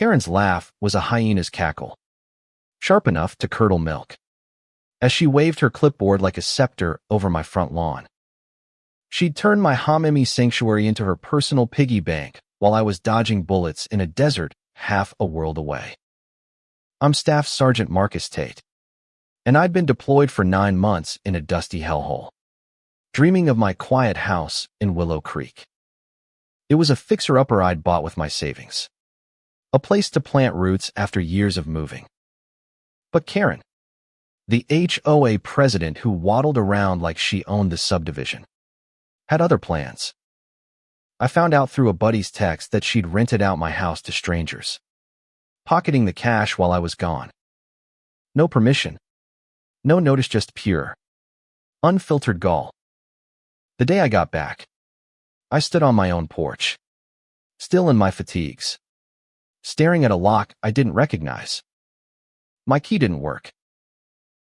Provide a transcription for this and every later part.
Karen's laugh was a hyena's cackle, sharp enough to curdle milk, as she waved her clipboard like a scepter over my front lawn. She'd turned my Hamimi sanctuary into her personal piggy bank while I was dodging bullets in a desert half a world away. I'm Staff Sergeant Marcus Tate, and I'd been deployed for 9 months in a dusty hellhole, dreaming of my quiet house in Willow Creek. It was a fixer-upper I'd bought with my savings, a place to plant roots after years of moving. But Karen, the HOA president who waddled around like she owned the subdivision, had other plans. I found out through a buddy's text that she'd rented out my house to strangers, pocketing the cash while I was gone. No permission, no notice, just pure, unfiltered gall. The day I got back, I stood on my own porch, still in my fatigues, staring at a lock I didn't recognize. My key didn't work.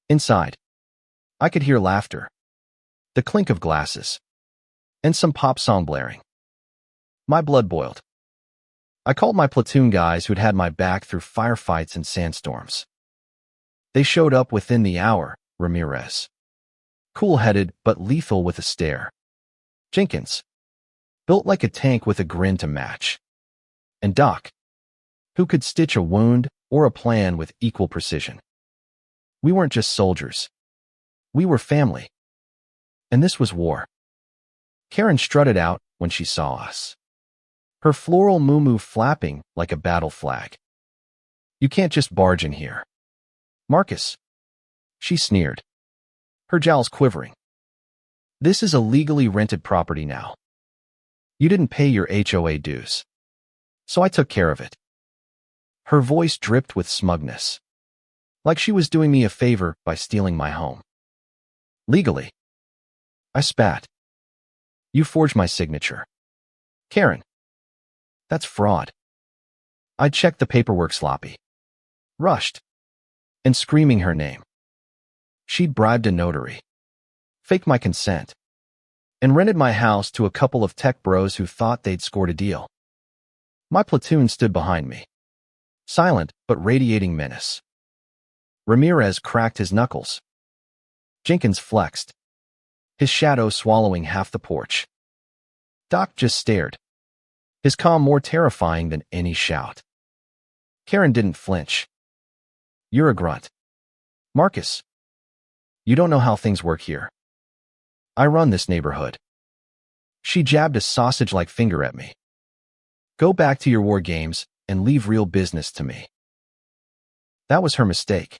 Inside, I could hear laughter, the clink of glasses, and some pop song blaring. My blood boiled. I called my platoon guys who'd had my back through firefights and sandstorms. They showed up within the hour. Ramirez, cool-headed but lethal with a stare. Jenkins, built like a tank with a grin to match. And Doc, who could stitch a wound or a plan with equal precision. We weren't just soldiers. We were family. And this was war. Karen strutted out when she saw us, her floral muumuu flapping like a battle flag. You can't just barge in here, Marcus, she sneered, her jowls quivering. This is a legally rented property now. You didn't pay your HOA dues, so I took care of it. Her voice dripped with smugness, like she was doing me a favor by stealing my home. Legally. I spat. You forged my signature. Karen. That's fraud. I checked the paperwork sloppy, rushed, and screaming her name. She'd bribed a notary, faked my consent, and rented my house to a couple of tech bros who thought they'd scored a deal. My platoon stood behind me, silent but radiating menace. Ramirez cracked his knuckles. Jenkins flexed, his shadow swallowing half the porch. Doc just stared, his calm more terrifying than any shout. Karen didn't flinch. You're a grunt, Marcus. You don't know how things work here. I run this neighborhood. She jabbed a sausage-like finger at me. Go back to your war games and leave real business to me. That was her mistake.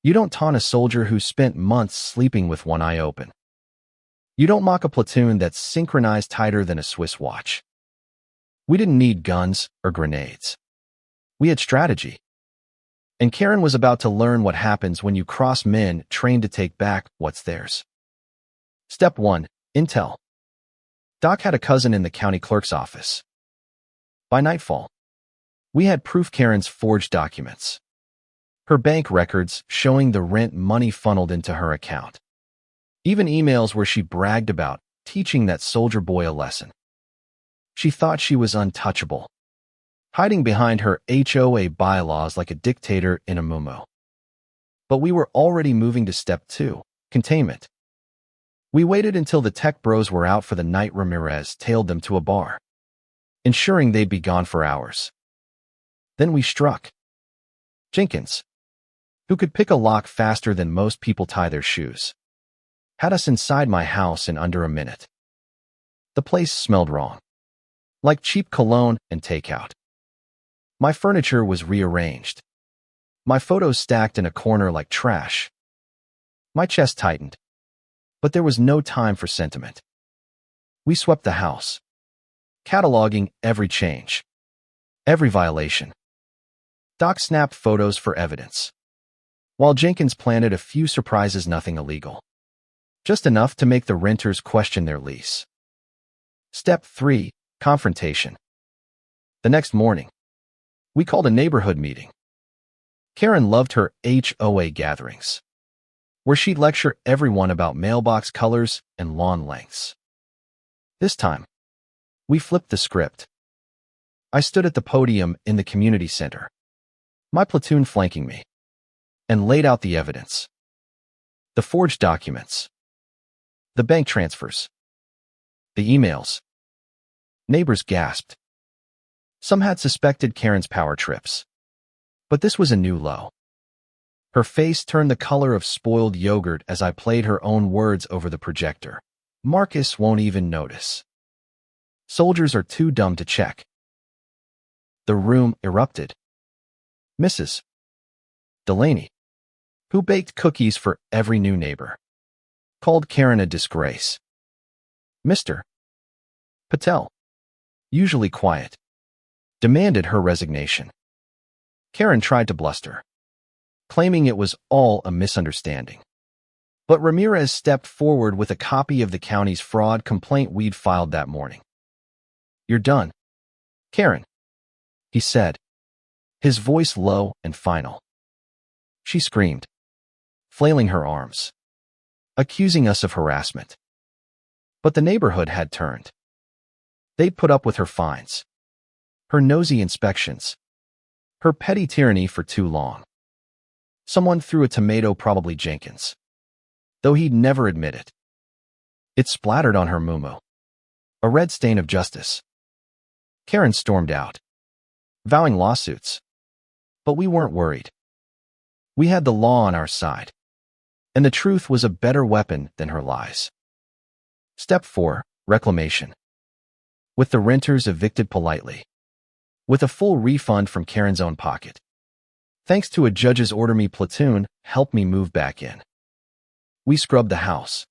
You don't taunt a soldier who spent months sleeping with one eye open. You don't mock a platoon that's synchronized tighter than a Swiss watch. We didn't need guns or grenades. We had strategy. And Karen was about to learn what happens when you cross men trained to take back what's theirs. Step 1. Intel. Doc had a cousin in the county clerk's office. By nightfall, we had proof Karen's forged documents, her bank records showing the rent money funneled into her account, even emails where she bragged about teaching that soldier boy a lesson. She thought she was untouchable, hiding behind her HOA bylaws like a dictator in a muumuu. But we were already moving to step 2, containment. We waited until the tech bros were out for the night. Ramirez tailed them to a bar, ensuring they'd be gone for hours. Then we struck. Jenkins, who could pick a lock faster than most people tie their shoes, had us inside my house in under a minute. The place smelled wrong, like cheap cologne and takeout. My furniture was rearranged, my photos stacked in a corner like trash. My chest tightened, but there was no time for sentiment. We swept the house, cataloging every change, every violation. Doc snapped photos for evidence, while Jenkins planted a few surprises. Nothing illegal, just enough to make the renters question their lease. Step 3. Confrontation. The next morning, we called a neighborhood meeting. Karen loved her HOA gatherings, where she'd lecture everyone about mailbox colors and lawn lengths. This time, we flipped the script. I stood at the podium in the community center, my platoon flanking me, and laid out the evidence. The forged documents, the bank transfers, the emails. Neighbors gasped. Some had suspected Karen's power trips, but this was a new low. Her face turned the color of spoiled yogurt as I played her own words over the projector. Marcus won't even notice. Soldiers are too dumb to check. The room erupted. Mrs. Delaney, who baked cookies for every new neighbor, called Karen a disgrace. Mr. Patel, usually quiet, demanded her resignation. Karen tried to bluster, claiming it was all a misunderstanding. But Ramirez stepped forward with a copy of the county's fraud complaint we'd filed that morning. "You're done, Karen," he said, his voice low and final. She screamed, flailing her arms, accusing us of harassment. But the neighborhood had turned. They'd put up with her fines, her nosy inspections, her petty tyranny for too long. Someone threw a tomato, probably Jenkins, though he'd never admit it. It splattered on her muumuu, a red stain of justice. Karen stormed out, vowing lawsuits. But we weren't worried. We had the law on our side, and the truth was a better weapon than her lies. Step 4, reclamation. With the renters evicted politely, with a full refund from Karen's own pocket. Thanks to a judge's order, me platoon helped me move back in. We scrubbed the house,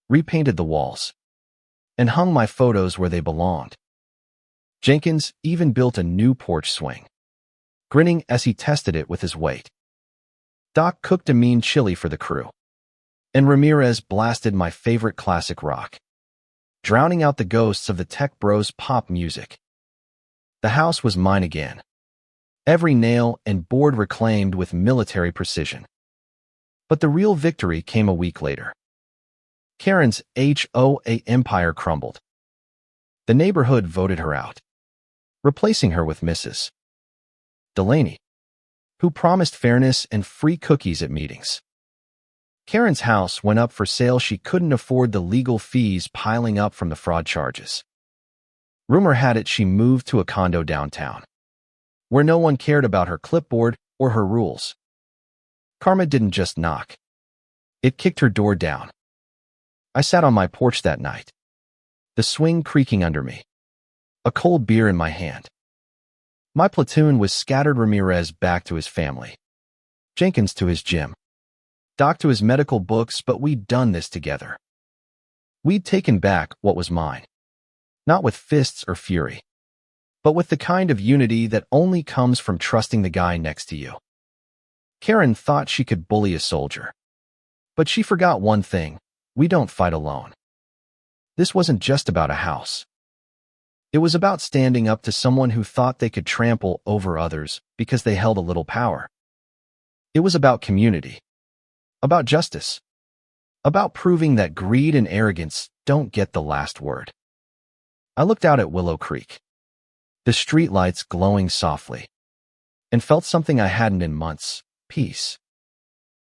repainted the walls, and hung my photos where they belonged. Jenkins even built a new porch swing, grinning as he tested it with his weight. Doc cooked a mean chili for the crew, and Ramirez blasted my favorite classic rock, drowning out the ghosts of the tech bros' pop music. The house was mine again, every nail and board reclaimed with military precision. But the real victory came a week later. Karen's HOA empire crumbled. The neighborhood voted her out, replacing her with Mrs. Delaney, who promised fairness and free cookies at meetings. Karen's house went up for sale. She couldn't afford the legal fees piling up from the fraud charges. Rumor had it she moved to a condo downtown, where no one cared about her clipboard or her rules. Karma didn't just knock. It kicked her door down. I sat on my porch that night, the swing creaking under me, a cold beer in my hand. My platoon was scattered. Ramirez back to his family, Jenkins to his gym, Doc to his medical books, but we'd done this together. We'd taken back what was mine, not with fists or fury, but with the kind of unity that only comes from trusting the guy next to you. Karen thought she could bully a soldier, but she forgot one thing: we don't fight alone. This wasn't just about a house. It was about standing up to someone who thought they could trample over others because they held a little power. It was about community, about justice, about proving that greed and arrogance don't get the last word. I looked out at Willow Creek, the streetlights glowing softly, and felt something I hadn't in months: peace.